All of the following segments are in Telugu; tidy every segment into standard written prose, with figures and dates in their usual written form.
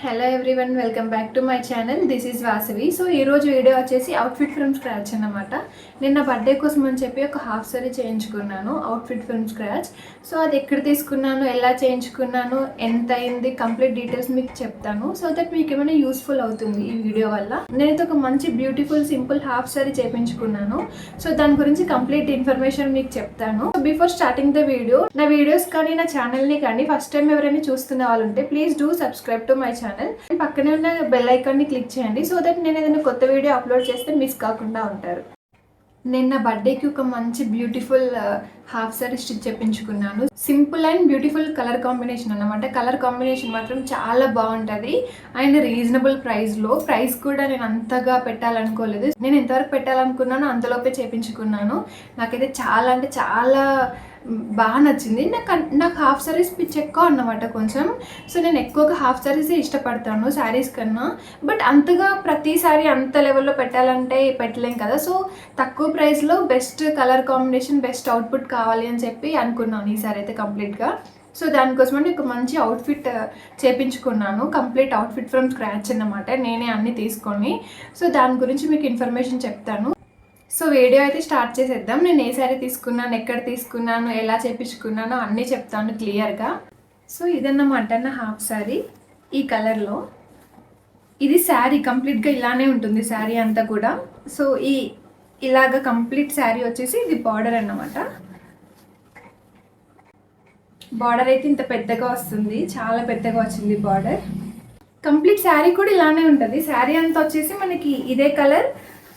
Hello everyone, welcome back to my channel. This is Vasavi. So ఈరోజు వీడియో వచ్చేసి అవుట్ఫిట్ ఫ్రమ్ స్క్రాచ్ అన్నమాట. నేను నా బర్త్డే కోసం అని చెప్పి ఒక హాఫ్ సారీ చేయించుకున్నాను అవుట్ఫిట్ ఫ్రమ్ స్క్రాచ్. సో అది ఎక్కడ తీసుకున్నాను, ఎలా చేయించుకున్నాను, ఎంత అయింది, కంప్లీట్ డీటెయిల్స్ మీకు చెప్తాను. సో దట్ మీకు ఏమైనా యూస్ఫుల్ అవుతుంది ఈ వీడియో వల్ల. నేనైతే ఒక మంచి బ్యూటిఫుల్ సింపుల్ హాఫ్ సారీ చేయించుకున్నాను. సో దాని గురించి కంప్లీట్ ఇన్ఫర్మేషన్ మీకు చెప్తాను. So before starting the video, నా వీడియోస్ కానీ నా ఛానల్ని కానీ ఫస్ట్ టైం ఎవరైనా చూస్తున్న వాళ్ళు ఉంటే please do subscribe to my channel. పక్కనే ఉన్న బెల్ ఐకాన్ ని క్లిక్ చేయండి సో దట్ నేను ఏదైనా కొత్త వీడియో అప్లోడ్ చేస్తే మిస్ కాకుండా ఉంటారు. నేను నా బర్త్డేకి ఒక మంచి బ్యూటిఫుల్ హాఫ్ సారీ స్టిచ్ చేయించుకున్నాను. Simple and beautiful colour combination అన్నమాట. కలర్ కాంబినేషన్ మాత్రం చాలా బాగుంటుంది అండ్ రీజనబుల్ ప్రైస్లో. ప్రైస్ కూడా నేను అంతగా పెట్టాలనుకోలేదు. నేను ఎంతవరకు పెట్టాలనుకున్నానో అంతలోపే చేయించుకున్నాను. నాకైతే చాలా అంటే చాలా బాగా నచ్చింది. నాకు హాఫ్ సారీస్ పిచ్ ఎక్కువ అన్నమాట కొంచెం. సో నేను ఎక్కువగా హాఫ్ సారీసే ఇష్టపడతాను శారీస్ కన్నా. బట్ అంతగా ప్రతిసారి అంత లెవెల్లో పెట్టాలంటే పెట్టలేం కదా. సో తక్కువ ప్రైస్లో best colour combination, best output కావాలి అని చెప్పి అనుకున్నాను ఈసారి అయితే కంప్లీట్గా. సో దానికోసమని ఒక మంచి అవుట్ఫిట్ చేయించుకున్నాను. కంప్లీట్ అవుట్ఫిట్ ఫ్రమ్ స్క్రాచ్ అన్నమాట, నేనే అన్నీ తీసుకొని. సో దాని గురించి మీకు ఇన్ఫర్మేషన్ చెప్తాను. సో వీడియో అయితే స్టార్ట్ చేసేద్దాం. నేను ఏ శారీ తీసుకున్నాను, ఎక్కడ తీసుకున్నాను, ఎలా చేయించుకున్నానో అన్నీ చెప్తాను క్లియర్గా. సో ఇదన్నమాట నా హాఫ్ శారీ ఈ కలర్లో. ఇది శారీ కంప్లీట్గా ఇలానే ఉంటుంది శారీ అంతా కూడా. సో ఇలాగ కంప్లీట్ శారీ వచ్చేసి ఇది బార్డర్ అన్నమాట. బార్డర్ అయితే ఇంత పెద్దగా వస్తుంది, చాలా పెద్దగా వచ్చింది బార్డర్. కంప్లీట్ శారీ కూడా ఇలానే ఉంటుంది. శారీ అంతా వచ్చేసి మనకి ఇదే కలర్,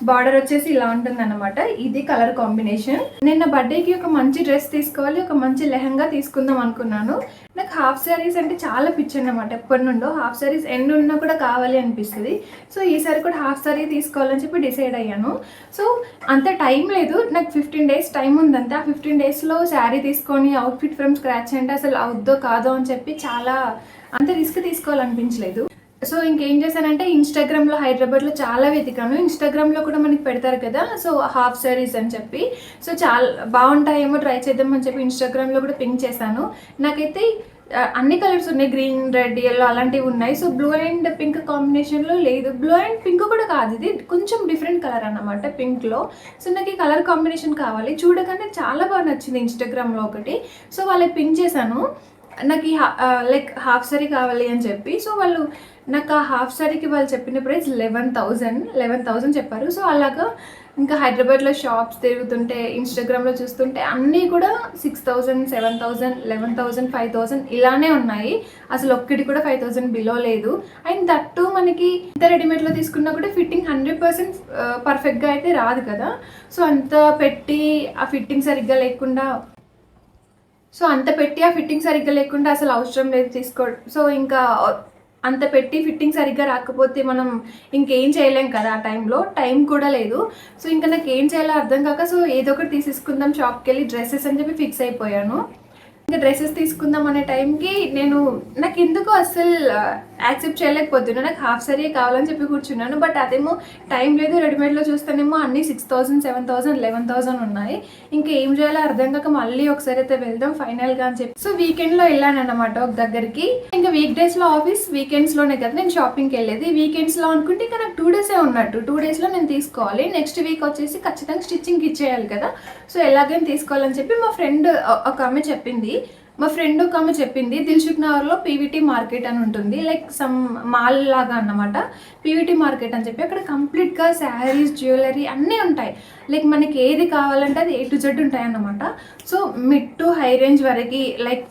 బార్డర్ వచ్చేసి ఇలా ఉంటుంది అనమాట. ఇది కలర్ కాంబినేషన్. నేను నా బర్త్డేకి ఒక మంచి డ్రెస్ తీసుకోవాలి, ఒక మంచి లెహంగా తీసుకుందాం అనుకున్నాను. నాకు హాఫ్ శారీస్ అంటే చాలా పిచ్చి అన్నమాట. ఎప్పటి నుండో హాఫ్ శారీస్ ఎన్ని ఉన్నా కూడా కావాలి అనిపిస్తుంది. సో ఈసారి కూడా హాఫ్ శారీ తీసుకోవాలని చెప్పి డిసైడ్ అయ్యాను. సో అంత టైం లేదు నాకు, 15 days టైం ఉందంతే. ఆ 15 daysలో శారీ తీసుకొని అవుట్ఫిట్ ఫ్రమ్ స్క్రాచ్ అంటే అసలు అవుద్దో కాదో అని చెప్పి చాలా అంత రిస్క్ తీసుకోవాలనిపించలేదు. సో ఇంకేం చేశానంటే ఇన్స్టాగ్రామ్లో, హైదరాబాద్లో చాలా వెతికాను. ఇన్స్టాగ్రామ్లో కూడా మనకి పెడతారు కదా సో హాఫ్ శారీస్ అని చెప్పి. సో చాలా బాగుంటాయేమో, ట్రై చేద్దామని చెప్పి ఇన్స్టాగ్రామ్లో కూడా పింక్ చేశాను. నాకైతే అన్ని కలర్స్ ఉన్నాయి, గ్రీన్, రెడ్, ఎల్లో అలాంటివి ఉన్నాయి. సో బ్లూ అండ్ పింక్ కాంబినేషన్లో లేదు. బ్లూ అండ్ పింక్ కూడా కాదు, ఇది కొంచెం డిఫరెంట్ కలర్ అన్నమాట పింక్లో. సో నాకు ఈ కలర్ కాంబినేషన్ కావాలి. చూడగానే చాలా బాగా నచ్చింది ఇన్స్టాగ్రామ్లో ఒకటి. సో వాళ్ళకి పింక్ చేశాను నాకు లైక్ హాఫ్ సారీ కావాలి అని చెప్పి. సో వాళ్ళు నాకు ఆ హాఫ్ సారీకి వాళ్ళు చెప్పిన ప్రైస్ 11,000 చెప్పారు. సో అలాగా ఇంకా హైదరాబాద్లో షాప్స్ తిరుగుతుంటే, ఇన్స్టాగ్రామ్లో చూస్తుంటే అన్నీ కూడా 6,000, 7,000, 11,000, 5,000 ఇలానే ఉన్నాయి. అసలు ఒక్కటి కూడా 5,000 బిలో లేదు. అండ్ దట్టు మనకి ఇంత రెడీమేడ్లో తీసుకున్నా కూడా ఫిట్టింగ్ 100% పర్ఫెక్ట్గా అయితే రాదు కదా. సో అంత పెట్టి ఆ ఫిట్టింగ్ సరిగ్గా లేకుండా అసలు అవసరం లేదు తీసుకోవడం. సో ఇంకా అంత పెట్టి ఫిట్టింగ్ సరిగ్గా రాకపోతే మనం ఇంకేం చేయలేం కదా. ఆ టైంలో టైం కూడా లేదు. సో ఇంకా నాకు ఏం చేయాలో అర్థం కాక సో ఏదో ఒకటి తీసేసుకుందాం షాప్కి వెళ్ళి, డ్రెస్సెస్ అని చెప్పి ఫిక్స్ అయిపోయాను. ఇంకా డ్రెస్సెస్ తీసుకుందాం అనే టైంకి నాకు ఎందుకు అసలు యాక్సెప్ట్ చేయలేకపోతున్నాను. నాకు హాఫ్ సారీ కావాలని చెప్పి కూర్చున్నాను. బట్ అదేమో టైం లేదు. రెడీమేడ్లో చూస్తేనేమో అన్నీ 6,000, 7,000, 11,000 ఉన్నాయి. ఇంకా ఏం చేయాలో అర్థం కాక మళ్ళీ ఒకసారి అయితే వెళ్దాం ఫైనల్గా అని చెప్పి. సో వీకెండ్లో వెళ్ళాను అనమాట ఒక దగ్గరికి. ఇంకా వీక్ డేస్లో ఆఫీస్, వీకెండ్స్లోనే కదా నేను షాపింగ్కి వెళ్ళేది. వీకెండ్స్లో అనుకుంటే ఇంకా నాకు 2 days ఉన్నట్టు. 2 daysలో నేను తీసుకోవాలి. నెక్స్ట్ వీక్ వచ్చేసి ఖచ్చితంగా స్టిచ్చింగ్కి ఇచ్చేయాలి కదా. సో ఎలాగైనా తీసుకోవాలని చెప్పి మా ఫ్రెండ్ ఒక ఆమె చెప్పింది. దిల్సుఖ్ నగర్లో పీవీటీ మార్కెట్ అని ఉంటుంది, లైక్ సమ్ మాల్ లాగా అన్నమాట. పీవీటీ మార్కెట్ అని చెప్పి అక్కడ కంప్లీట్గా శారీస్, జ్యువెలరీ అన్నీ ఉంటాయి. లైక్ మనకి ఏది కావాలంటే అది A to Z ఉంటాయి అన్నమాట. So mid to high range వరకు లైక్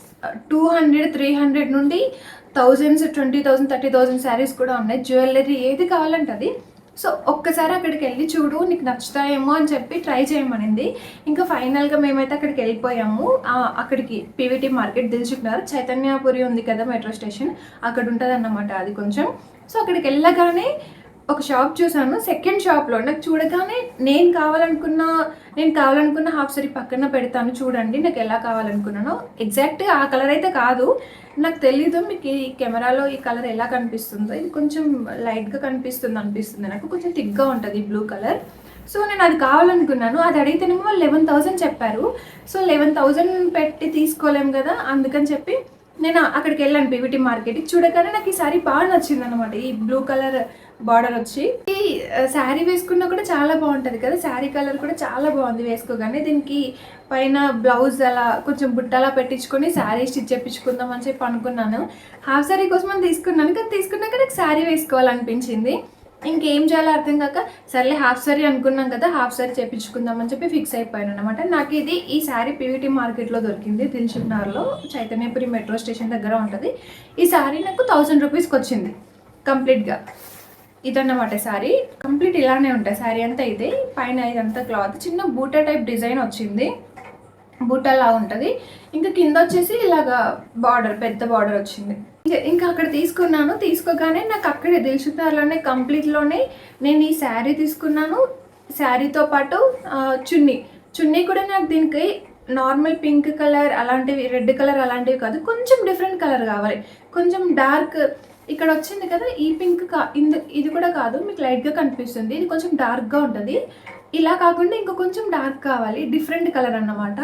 200, 300 నుండి 1000s, 20,000, 30,000 శారీస్ కూడా ఉన్నాయి. జ్యువెలరీ ఏది కావాలంటే అది. సో ఒక్కసారి అక్కడికి వెళ్ళి చూడు, నీకు నచ్చుతాయేమో అని చెప్పి ట్రై చేయమనింది. ఇంకా ఫైనల్గా మేమైతే అక్కడికి వెళ్ళిపోయాము. అక్కడికి పీవీటీ మార్కెట్, దిల్సుఖ్ నగర్, చైతన్యపురి ఉంది కదా మెట్రో స్టేషన్, అక్కడ ఉంటుంది అన్నమాట అది కొంచెం. సో అక్కడికి వెళ్ళగానే ఒక షాప్ చూసాను. సెకండ్ షాప్లో నాకు చూడగానే నేను కావాలనుకున్న హాఫ్ సారీ పక్కన పెడతాను చూడండి, నాకు ఎలా కావాలనుకున్నానో. ఎగ్జాక్ట్గా ఆ కలర్ అయితే కాదు, నాకు తెలీదు మీకు ఈ కెమెరాలో ఈ కలర్ ఎలా కనిపిస్తుందో. ఇది కొంచెం లైట్గా అనిపిస్తుంది నాకు, కొంచెం థిక్గా ఉంటుంది బ్లూ కలర్. సో నేను అది కావాలనుకున్నాను. అది అడిగితేనేమో 11,000 చెప్పారు. సో 11,000 పెట్టి తీసుకోలేము కదా, అందుకని చెప్పి నేను అక్కడికి వెళ్ళాను పీవీటీ మార్కెట్కి. చూడగానే నాకు ఈ శారీ బాగా నచ్చింది అనమాట. ఈ బ్లూ కలర్ బార్డర్ వచ్చి ఈ శారీ వేసుకున్నా కూడా చాలా బాగుంటుంది కదా. శారీ కలర్ కూడా చాలా బాగుంది వేసుకోగానే. దీనికి పైన బ్లౌజ్ అలా కొంచెం బుట్టలా పెట్టించుకొని శారీ స్టిచ్ చేయించుకుందాం అని చెప్పి అనుకున్నాను. హాఫ్ శారీ కోసం అని తీసుకున్నాను, కానీ తీసుకున్నాక నాకు శారీ వేసుకోవాలనిపించింది. ఇంకేం చేయాలో అర్థం కాక సర్లే హాఫ్ సారీ అనుకున్నాం కదా, హాఫ్ సారీ చేయించుకుందామని చెప్పి ఫిక్స్ అయిపోయాను అనమాట. నాకు ఈ శారీ పీవీటీ మార్కెట్లో దొరికింది, దిల్షుక్ నగర్లో, చైతన్యపురి మెట్రో స్టేషన్ దగ్గర ఉంటుంది. ఈ శారీ నాకు 1000 రూపీస్కి వచ్చింది కంప్లీట్గా. ఇదన్నమాట శారీ. కంప్లీట్ ఇలానే ఉంటాయి శారీ అంతా. ఇదే పైన ఇదంతా క్లాత్ చిన్న బూటా టైప్ డిజైన్ వచ్చింది, బూటాలా ఉంటుంది. ఇంకా కింద వచ్చేసి ఇలాగా బార్డర్, పెద్ద బార్డర్ వచ్చింది. ఇంకా అక్కడ తీసుకున్నాను. తీసుకోగానే నాకు అక్కడే దిల్షుక్ నగర్లోనే కంప్లీట్లోనే నేను ఈ శారీ తీసుకున్నాను. శారీతో పాటు చున్నీ కూడా నాకు దీనికి నార్మల్ పింక్ కలర్ అలాంటివి, రెడ్ కలర్ అలాంటివి కాదు, కొంచెం డిఫరెంట్ కలర్ కావాలి. కొంచెం డార్క్ ఇక్కడ వచ్చింది కదా, ఈ పింక్ ఇది కూడా కాదు, మీకు లైట్గా కనిపిస్తుంది. ఇది కొంచెం డార్క్గా ఉంటుంది. ఇలా కాకుండా ఇంకా కొంచెం డార్క్ కావాలి, డిఫరెంట్ కలర్ అన్నమాట.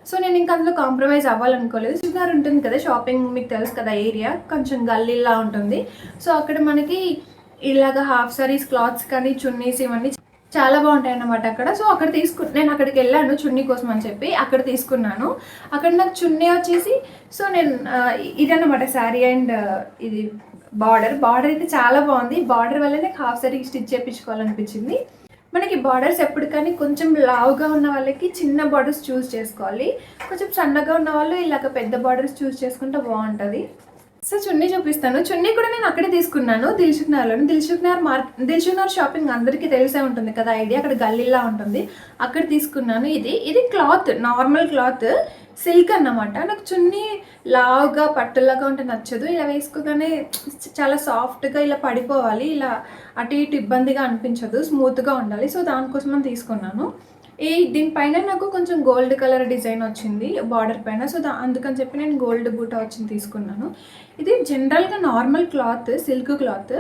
సో నేను ఇంకా అందులో కాంప్రమైజ్ అవ్వాలనుకోలేదు. షుగర్ ఉంటుంది కదా షాపింగ్, మీకు తెలుసు కదా ఏరియా, కొంచెం గల్లీలా ఉంటుంది. సో అక్కడ మనకి ఇలాగ హాఫ్ సారీస్ క్లాత్స్ కానీ చున్నీస్ ఇవన్నీ చాలా బాగుంటాయి అన్నమాట అక్కడ. సో అక్కడ నేను అక్కడికి వెళ్ళాను చున్నీ కోసం అని చెప్పి, అక్కడ తీసుకున్నాను. అక్కడ నాకు చున్నీ వచ్చేసి, సో నేను ఇదన్నమాట శారీ అండ్ ఇది బార్డర్ అయితే చాలా బాగుంది. బార్డర్ వల్ల నాకు హాఫ్ సారీ స్టిచ్ చేయించుకోవాలనిపించింది. మనకి బార్డర్స్ ఎప్పుడు కానీ కొంచెం లావుగా ఉన్న వాళ్ళకి చిన్న బార్డర్స్ చూస్ చేసుకోవాలి, కొంచెం సన్నగా ఉన్న వాళ్ళు ఇలాగ పెద్ద బార్డర్స్ చూస్ చేసుకుంటే బాగుంటుంది. సో చున్నీ చూపిస్తాను. చున్నీ కూడా నేను అక్కడే తీసుకున్నాను, దిల్షుక్ నగర్లో. దిల్షుక్ నగర్ షాపింగ్ అందరికీ తెలిసే ఉంటుంది కదా ఐడియా, అక్కడ గల్లీలా ఉంటుంది, అక్కడ తీసుకున్నాను. ఇది క్లాత్ నార్మల్ క్లాత్, సిల్క్ అన్నమాట. నాకు చున్నీ లావుగా పట్టులాగా ఉంటే నచ్చదు. ఇలా వేసుకోగానే చాలా సాఫ్ట్గా ఇలా పడిపోవాలి, ఇలా అటు ఇటు ఇబ్బందిగా అనిపించదు, స్మూత్గా ఉండాలి. సో దానికోసం తీసుకున్నాను. దీనిపైన నాకు కొంచెం గోల్డ్ కలర్ డిజైన్ వచ్చింది బార్డర్ పైన. సో అందుకని చెప్పి నేను గోల్డ్ బూటా వచ్చింది తీసుకున్నాను. ఇది జనరల్గా నార్మల్ క్లాత్, సిల్క్ క్లాత్.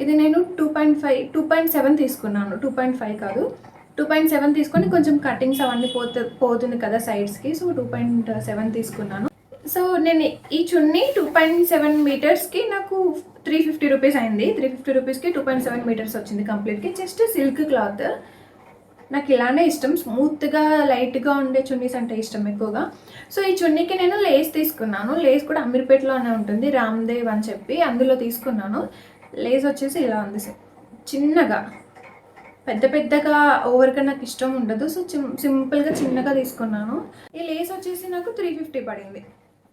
ఇది నేను 2.7 తీసుకున్నాను, 2.5 కాదు, 2.7 తీసుకొని కొంచెం కటింగ్స్ అవన్నీ పోతుంది కదా సైడ్స్కి. సో 2.7 తీసుకున్నాను. సో నేను ఈ చున్నీ 2.7 మీటర్స్కి నాకు 350 రూపీస్ అయింది. 350 రూపీస్కి 2.7 మీటర్స్ వచ్చింది కంప్లీట్కి. Just silk cloth. నాకు ఇలానే ఇష్టం, స్మూత్గా లైట్గా ఉండే చున్నీస్ అంటే ఇష్టం ఎక్కువగా. సో ఈ చున్నీకి నేను లేస్ తీసుకున్నాను. లేస్ కూడా అమీర్పేటలోనే ఉంటుంది, రామ్దేవ్ అని చెప్పి, అందులో తీసుకున్నాను. లేస్ వచ్చేసి ఇలా ఉంది, చిన్నగా, పెద్దగా ఓవర్గా నాకు ఇష్టం ఉండదు. సో సింపుల్గా చిన్నగా తీసుకున్నాను. ఈ లేస్ వచ్చేసి నాకు 350 పడింది.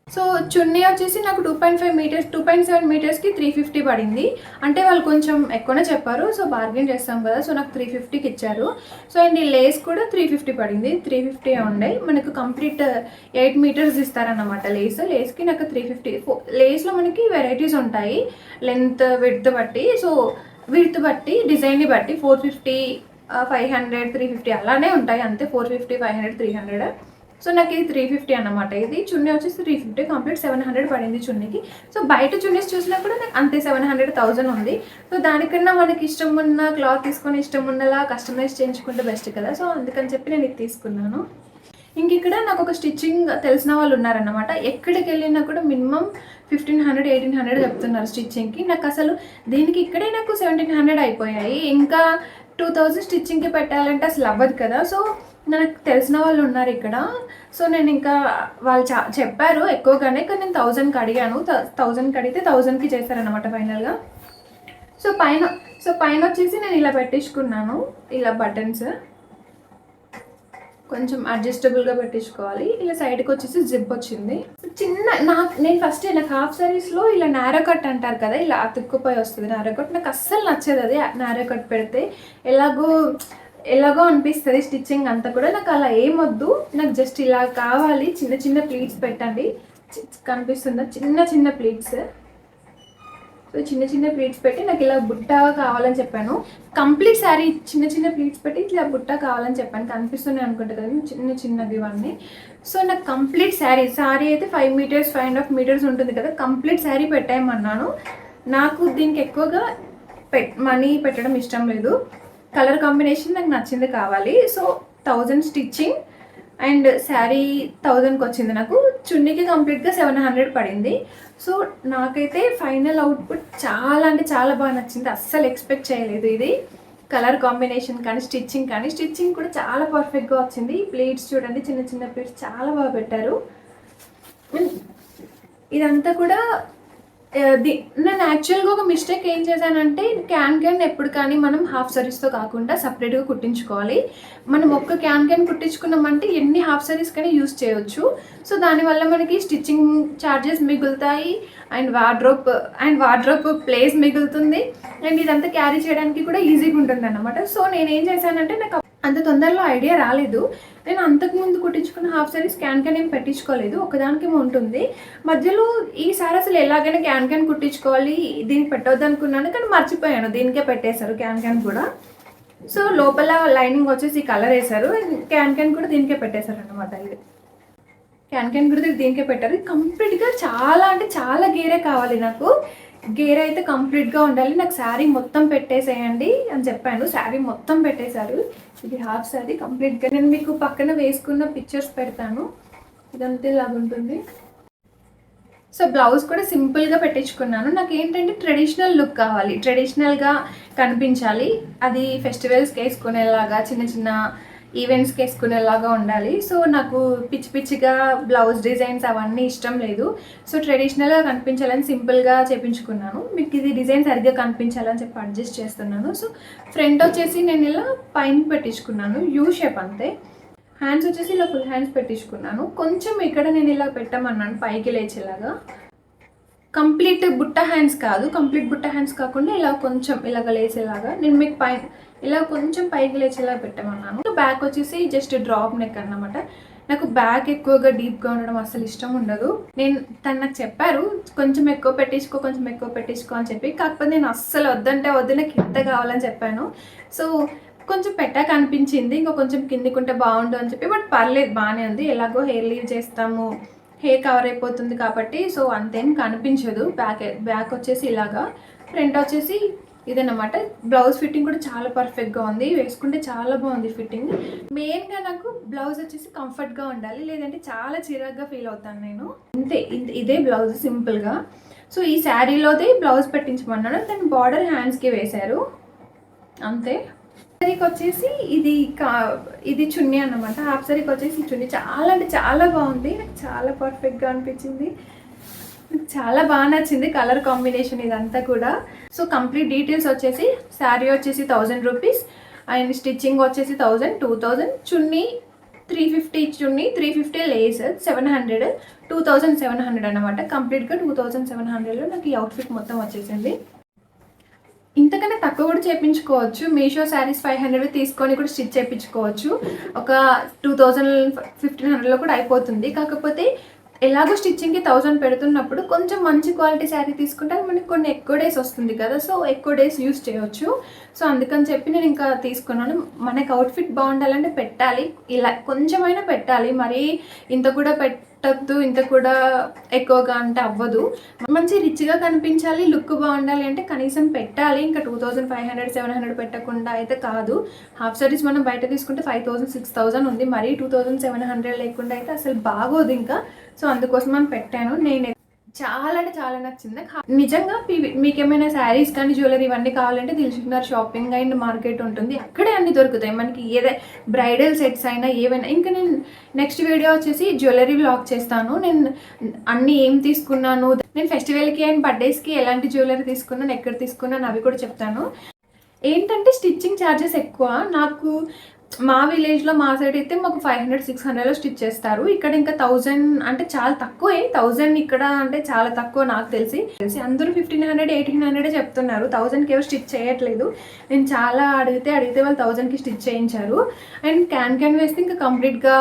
సో చున్నీ వచ్చేసి నాకు 2.7 మీటర్స్కి 350 పడింది. అంటే వాళ్ళు కొంచెం ఎక్కువనే చెప్పారు, సో బార్గెన్ చేస్తాం కదా, సో నాకు 350కి ఇచ్చారు. సో అండ్ ఈ లేస్ కూడా 350 పడింది. 350 ఉండే మనకు కంప్లీట్ 8 మీటర్స్ ఇస్తారన్నమాట లేస్కి. నాకు 350. లేస్లో మనకి వెరైటీస్ ఉంటాయి, లెంత్ విడ్త్ బట్టి. సో విడ్త్ బట్టి, డిజైన్ని బట్టి 450, 500, 350 అలానే ఉంటాయి అంతే. 450, 500, 300. సో నాకు ఇది 350 అన్నమాట. ఇది చున్నీ వచ్చేసి 350, కంప్లీట్ 700 పడింది చున్నీకి. సో బయట చున్నీస్ చూసినప్పుడు నాకు అంతే 700, 1000 ఉంది. సో దానికన్నా మనకి ఇష్టం ఉన్న క్లాత్ తీసుకొని ఇష్టం ఉన్నలా కస్టమైజ్ చేయించుకుంటే బెస్ట్ కదా. సో అందుకని చెప్పి నేను ఇది తీసుకున్నాను. ఇంక ఇక్కడ నాకు ఒక స్టిచ్చింగ్ తెలిసిన వాళ్ళు ఉన్నారన్నమాట. ఎక్కడికి వెళ్ళినా కూడా మినిమం 1500, 1800 చెప్తున్నారు స్టిచ్చింగ్కి. నాకు అసలు దీనికి ఇక్కడే నాకు 1700 అయిపోయాయి. ఇంకా 2000 స్టిచ్చింగ్కి పెట్టాలంటే అసలు అవ్వదు కదా. సో నాకు తెలిసిన వాళ్ళు ఉన్నారు ఇక్కడ. సో నేను ఇంకా వాళ్ళు చెప్పారు ఎక్కువగానే, కానీ నేను 1000కి అడిగాను. 1000కి అడిగితే 1000కి చేస్తారనమాట ఫైనల్గా. సో పైన వచ్చేసి నేను ఇలా పెట్టించుకున్నాను, ఇలా బటన్స్ కొంచెం అడ్జస్టబుల్గా పెట్టించుకోవాలి. ఇలా సైడ్కి వచ్చేసి జిప్ వచ్చింది. నేను ఫస్ట్ నాకు హాఫ్ సారీస్లో ఇలా నారో కట్ అంటారు కదా, ఇలా అతుక్కుపోయి వస్తుంది నారో కట్. నాకు అస్సలు నచ్చదు అది, నారో కట్ పెడితే ఎలాగో అనిపిస్తుంది స్టిచ్చింగ్ అంతా కూడా. నాకు అలా ఏమొద్దు, నాకు జస్ట్ ఇలా కావాలి. చిన్న ప్లీట్స్ పెట్టండి, కనిపిస్తుందా, చిన్న ప్లీట్స్. సో చిన్న ప్లీట్స్ పెట్టి నాకు ఇలా బుట్ట కావాలని చెప్పాను. కంప్లీట్ శారీ చిన్న ప్లీట్స్ పెట్టి ఇట్లా బుట్ట కావాలని చెప్పాను. కనిపిస్తున్నాయి అనుకుంటా కదా చిన్నది ఇవన్నీ. సో నాకు కంప్లీట్ శారీ అయితే 5 మీటర్స్, 5.5 మీటర్స్ ఉంటుంది కదా, కంప్లీట్ శారీ పెట్టేయమన్నాను. నాకు దీనికి ఎక్కువగా మనీ పెట్టడం ఇష్టం లేదు. కలర్ కాంబినేషన్ నాకు నచ్చింది కావాలి. సో 1000 స్టిచ్చింగ్ అండ్ శారీ 1000కి వచ్చింది నాకు. చున్నీకి కంప్లీట్గా 700 పడింది. సో నాకైతే ఫైనల్ అవుట్పుట్ చాలా అంటే చాలా బాగా నచ్చింది. అస్సలు ఎక్స్పెక్ట్ చేయలేదు ఇది. కలర్ కాంబినేషన్ కానీ స్టిచ్చింగ్ కూడా చాలా పర్ఫెక్ట్గా వచ్చింది. ప్లీట్స్ చూడండి, చిన్న చిన్న ప్లీట్స్ చాలా బాగా పెట్టారు. ఇదంతా కూడా నేను యాక్చువల్గా ఒక మిస్టేక్ ఏం చేశానంటే క్యాన్ ఎప్పుడు కానీ మనం హాఫ్ సారీస్తో కాకుండా సపరేట్గా కుట్టించుకోవాలి. మనం ఒక్క క్యాన్ కుట్టించుకున్నామంటే ఎన్ని హాఫ్ సారీస్ కానీ యూస్ చేయొచ్చు. సో దానివల్ల మనకి స్టిచ్చింగ్ ఛార్జెస్ మిగులుతాయి అండ్ వార్డ్రోబ్ ప్లేస్ మిగులుతుంది అండ్ ఇదంతా క్యారీ చేయడానికి కూడా ఈజీగా ఉంటుంది అన్నమాట. సో నేను ఏం చేశానంటే నాకు అంత తొందరలో ఐడియా రాలేదు. నేను అంతకుముందు కుట్టించుకున్న హాఫ్ సారీస్ క్యాన్ ఏం పెట్టించుకోలేదు, ఒకదానికేమో ఉంటుంది. మధ్యలో ఈసారి అసలు ఎలాగైనా క్యాన్ కుట్టించుకోవాలి, దీనికి పెట్టవద్దు అనుకున్నాను కానీ మర్చిపోయాను. దీనికే పెట్టేశారు క్యాన్ కూడా. సో లోపల లైనింగ్ వచ్చేసి కలర్ వేశారు, క్యాన్ కూడా దీనికే పెట్టేశారు అనమాట. ఇది క్యాన్ కూడా దీనికే పెట్టారు. కంప్లీట్గా చాలా అంటే చాలా గేరే కావాలి నాకు. గేర్ అయితే కంప్లీట్గా ఉండాలి. నాకు శారీ మొత్తం పెట్టేసేయండి అని చెప్పాను. శారీ మొత్తం పెట్టేశారు. ఇది హాఫ్ శారీ కంప్లీట్గా. నేను మీకు పక్కన వేసుకున్న పిక్చర్స్ పెడతాను. ఇదంతా ఇలాగ ఉంటుంది. సో బ్లౌజ్ కూడా సింపుల్గా పెట్టించుకున్నాను. నాకు ఏంటంటే ట్రెడిషనల్ లుక్ కావాలి, ట్రెడిషనల్గా కనిపించాలి. అది ఫెస్టివల్స్కి వేసుకునేలాగా, చిన్న చిన్న ఈవెంట్స్కి వేసుకునేలాగా ఉండాలి. సో నాకు పిచ్చిగా బ్లౌజ్ డిజైన్స్ అవన్నీ ఇష్టం లేదు. సో ట్రెడిషనల్గా కనిపించాలని సింపుల్గా చేయించుకున్నాను. మీకు ఇది డిజైన్ సరిగ్గా కనిపించాలని చెప్పి అడ్జస్ట్ చేస్తున్నాను. సో ఫ్రంట్ వచ్చేసి నేను ఇలా పైన పెట్టించుకున్నాను, యూ షేప్ అంతే. హ్యాండ్స్ వచ్చేసి ఇలా ఫుల్ హ్యాండ్స్ పెట్టించుకున్నాను. కొంచెం ఇక్కడ నేను ఇలా పెట్టమన్నాను పైకి లేచేలాగా. కంప్లీట్ బుట్ట హ్యాండ్స్ కాదు, కంప్లీట్ బుట్ట హ్యాండ్స్ కాకుండా ఇలా కొంచెం ఇలాగ లేచేలాగా నేను మీకు పైన ఇలా కొంచెం పైకి లేచేలా పెట్టమన్నాను. బ్యాక్ వచ్చేసి జస్ట్ డ్రాప్ నెక్ అన్నమాట. నాకు బ్యాక్ ఎక్కువగా డీప్గా ఉండడం అసలు ఇష్టం ఉండదు. తను నాకు చెప్పారు కొంచెం ఎక్కువ పెట్టించుకో అని చెప్పి. కాకపోతే నేను అస్సలు వద్దంటే వద్దు, నాకు ఇంత కావాలని చెప్పాను. సో కొంచెం పెట్టాక అనిపించింది ఇంకా కొంచెం కిందికుంటే బాగుండు అని చెప్పి. బట్ పర్లేదు, బాగానే ఉంది. ఎలాగో హెయిర్ లీవ్ చేస్తాము, హెయిర్ కవర్ అయిపోతుంది కాబట్టి సో అంతేం కనిపించదు. బ్యాక్ వచ్చేసి ఇలాగా, ఫ్రంట్ వచ్చేసి ఇదన్నమాట. బ్లౌజ్ ఫిట్టింగ్ కూడా చాలా పర్ఫెక్ట్గా ఉంది, వేసుకుంటే చాలా బాగుంది ఫిట్టింగ్. మెయిన్గా నాకు బ్లౌజ్ వచ్చేసి కంఫర్ట్గా ఉండాలి, లేదంటే చాలా చిరాగ్గా ఫీల్ అవుతాను నేను. ఇదే బ్లౌజ్ సింపుల్గా. సో ఈ శారీలోదే బ్లౌజ్ పెట్టించమన్నాడు. దాని బార్డర్ హ్యాండ్స్కి వేశారు అంతే. శారీకి వచ్చేసి ఇది చున్నీ అన్నమాట. హాఫ్ శారీకి వచ్చేసి చున్నీ చాలా అంటే చాలా బాగుంది, నాకు చాలా పర్ఫెక్ట్గా అనిపించింది. చాలా బాగా నచ్చింది కలర్ కాంబినేషన్ ఇదంతా కూడా. సో కంప్లీట్ డీటెయిల్స్ వచ్చేసి శారీ వచ్చేసి 1000 రూపీస్ అండ్ స్టిచ్చింగ్ వచ్చేసి 1000, 2000 చున్నీ 350, చున్నీ 350 లేస్ 700, 2700 అనమాట. కంప్లీట్గా 2700లో నాకు ఈ అవుట్ఫిట్ మొత్తం వచ్చేసింది. ఇంతకన్నా తక్కువ కూడా చేయించుకోవచ్చు. మీషో శారీస్ 500 తీసుకొని కూడా స్టిచ్ చేయించుకోవచ్చు. ఒక 2000-1500లో కూడా అయిపోతుంది. కాకపోతే ఎలాగో స్టిచ్చింగ్కి 1000 పెడుతున్నప్పుడు కొంచెం మంచి క్వాలిటీ శారీ తీసుకుంటే మనకి కొన్ని ఎక్కువ డేస్ వస్తుంది కదా, సో ఎక్కువ డేస్ యూస్ చేయవచ్చు. సో అందుకని చెప్పి నేను ఇంకా తీసుకున్నాను. మనకి అవుట్ఫిట్ బాగుండాలంటే పెట్టాలి, ఇలా కొంచెమైనా పెట్టాలి, మరీ ఇంత కూడా పెట్టద్దు, ఇంత కూడా ఎక్కువగా అంటే అవ్వదు. మంచి రిచ్గా కనిపించాలి, లుక్ బాగుండాలి అంటే కనీసం పెట్టాలి. ఇంకా 2500-700 పెట్టకుండా అయితే కాదు. హాఫ్ సారీస్ మనం బయట తీసుకుంటే 5000-6000 ఉంది, మరీ 2700 లేకుండా అయితే అసలు బాగోదు ఇంకా. సో అందుకోసం అని పెట్టాను. నేను చాలా అంటే చాలా నచ్చింది నిజంగా. మీకు ఏమైనా శారీస్ కానీ జ్యువెలరీ ఇవన్నీ కావాలంటే దిల్సుఖ్నగర్ షాపింగ్ అండ్ మార్కెట్ ఉంటుంది, అక్కడే అన్ని దొరుకుతాయి మనకి. బ్రైడల్ సెట్స్ అయినా ఏవైనా. ఇంకా నేను నెక్స్ట్ వీడియో వచ్చేసి జ్యువెలరీ వ్లాగ్ చేస్తాను. నేను అన్ని ఏం తీసుకున్నాను, నేను ఫెస్టివల్కి అండ్ బర్త్డేస్కి ఎలాంటి జ్యువెలరీ తీసుకున్నాను, ఎక్కడ తీసుకున్నాను అవి కూడా చెప్తాను. ఏంటంటే స్టిచ్చింగ్ ఛార్జెస్ ఎక్కువ. నాకు మా విలేజ్లో మా సైడ్ అయితే మాకు 500-600లో స్టిచ్ చేస్తారు. ఇక్కడ ఇంకా 1000 అంటే చాలా తక్కువే. 1000 ఇక్కడ అంటే చాలా తక్కువ నాకు తెలిసి. అందరూ 1500-1800 చెప్తున్నారు. 1000కి ఎవరు స్టిచ్ చేయట్లేదు. నేను చాలా అడిగితే వాళ్ళు 1000కి స్టిచ్ చేయించారు. అండ్ క్యాన్ వేస్తే ఇంకా కంప్లీట్గా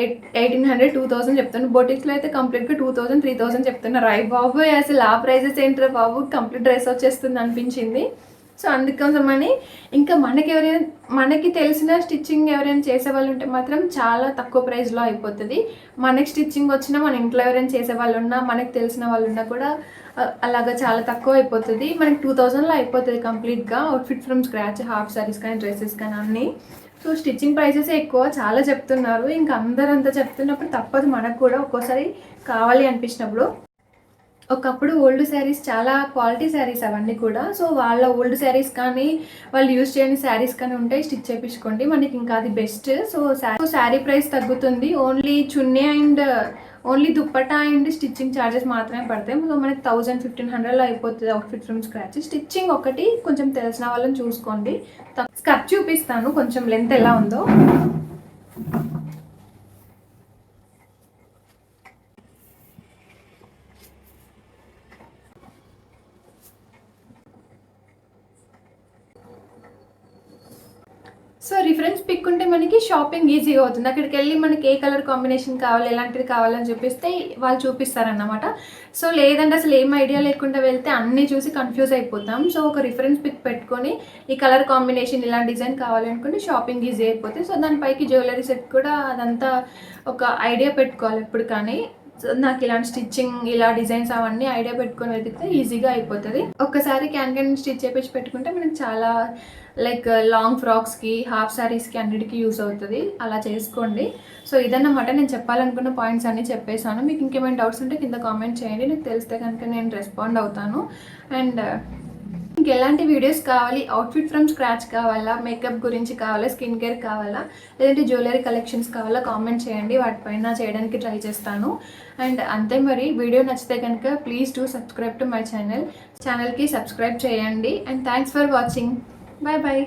1800-2000 చెప్తాను. బొటిక్స్లో అయితే కంప్లీట్గా 2000-3000 చెప్తున్నారు. అయ్యి బాబోయ్, అసలు ఆ ప్రైజెస్ ఏంటో బాబు, కంప్లీట్ డ్రెస్ వచ్చేస్తుంది అనిపించింది. సో అందుకోసమని ఇంకా మనకి తెలిసిన స్టిచ్చింగ్ ఎవరైనా చేసేవాళ్ళు ఉంటే మాత్రం చాలా తక్కువ ప్రైస్లో అయిపోతుంది. మనకి స్టిచ్చింగ్ వచ్చినా, మన ఇంట్లో ఎవరైనా చేసేవాళ్ళు ఉన్నా, మనకి తెలిసిన వాళ్ళు ఉన్నా కూడా అలాగా చాలా తక్కువ అయిపోతుంది. మనకి 2000లో అయిపోతుంది కంప్లీట్గా outfit from scratch, half saris కానీ డ్రెస్సెస్ కానీ అన్నీ. సో స్టిచ్చింగ్ ప్రైసెస్ ఎక్కువ చాలా చెప్తున్నారు. ఇంకా అందరంతా చెప్తున్నప్పుడు తప్పదు మనకు కూడా ఒక్కోసారి కావాలి అనిపించినప్పుడు. ఒకప్పుడు ఓల్డ్ శారీస్ చాలా క్వాలిటీ శారీస్ అవన్నీ కూడా. సో వాళ్ళ ఓల్డ్ శారీస్ కానీ వాళ్ళు యూజ్ చేయని శారీస్ కానీ ఉంటాయి, స్టిచ్ చేయించుకోండి, మనకి ఇంకా అది బెస్ట్. సో శారీ ప్రైస్ తగ్గుతుంది, only chunni and only dupatta and stitching charges మాత్రమే పడతాయి. సో మనకి 1000-1500లో అయిపోతుంది అవుట్ఫిట్ ఫ్రమ్ స్క్రాచ్. స్టిచ్చింగ్ ఒకటి కొంచెం తెలిసిన వాళ్ళని చూసుకోండి. స్కర్ట్ చూపిస్తాను కొంచెం లెంత్ ఎలా ఉందో. సో రిఫరెన్స్ పిక్ ఉంటే మనకి షాపింగ్ ఈజీగా అవుతుంది. అక్కడికి వెళ్ళి మనకి ఏ కలర్ కాంబినేషన్ కావాలి, ఎలాంటిది కావాలని చూపిస్తే వాళ్ళు చూపిస్తారన్నమాట. సో లేదంటే అసలు ఏం ఐడియా లేకుండా వెళ్తే అన్నీ చూసి కన్ఫ్యూజ్ అయిపోతాం. సో ఒక రిఫరెన్స్ పిక్ పెట్టుకొని ఈ కలర్ కాంబినేషన్ ఇలా డిజైన్ కావాలనుకుంటే షాపింగ్ ఈజీ అయిపోతుంది. సో దానిపైకి జ్యువెలరీ సెట్ కూడా అదంతా ఒక ఐడియా పెట్టుకోవాలి ఎప్పుడు కానీ. నాకు ఇలాంటి స్టిచ్చింగ్ ఇలా డిజైన్స్ అవన్నీ ఐడియా పెట్టుకొని వెతికితే ఈజీగా అయిపోతుంది. ఒక్కసారి క్యాన్ స్టిచ్ చేపించి పెట్టుకుంటే మనకి చాలా లైక్ లాంగ్ ఫ్రాక్స్కి, హాఫ్ శారీస్కి అన్నిటికీ యూస్ అవుతుంది. అలా చేసుకోండి. సో ఇదన్నమాట నేను చెప్పాలనుకున్న పాయింట్స్ అన్నీ చెప్పేశాను. మీకు ఇంకేమైనా డౌట్స్ ఉంటే కింద కామెంట్ చేయండి, నాకు తెలిస్తే కనుక నేను రెస్పాండ్ అవుతాను. అండ్ ఇంకెలాంటి వీడియోస్ కావాలి, అవుట్ఫిట్ ఫ్రమ్ స్క్రాచ్ కావాలా, మేకప్ గురించి కావాలా, స్కిన్ కేర్ కావాలా, లేదంటే జ్యువెలరీ కలెక్షన్స్ కావాలా కామెంట్ చేయండి, వాటిపైన చేయడానికి ట్రై చేస్తాను. అండ్ అంతే మరి, వీడియో నచ్చితే కనుక please do subscribe to my ఛానల్కి సబ్స్క్రైబ్ చేయండి. And thanks for watching. Bye bye.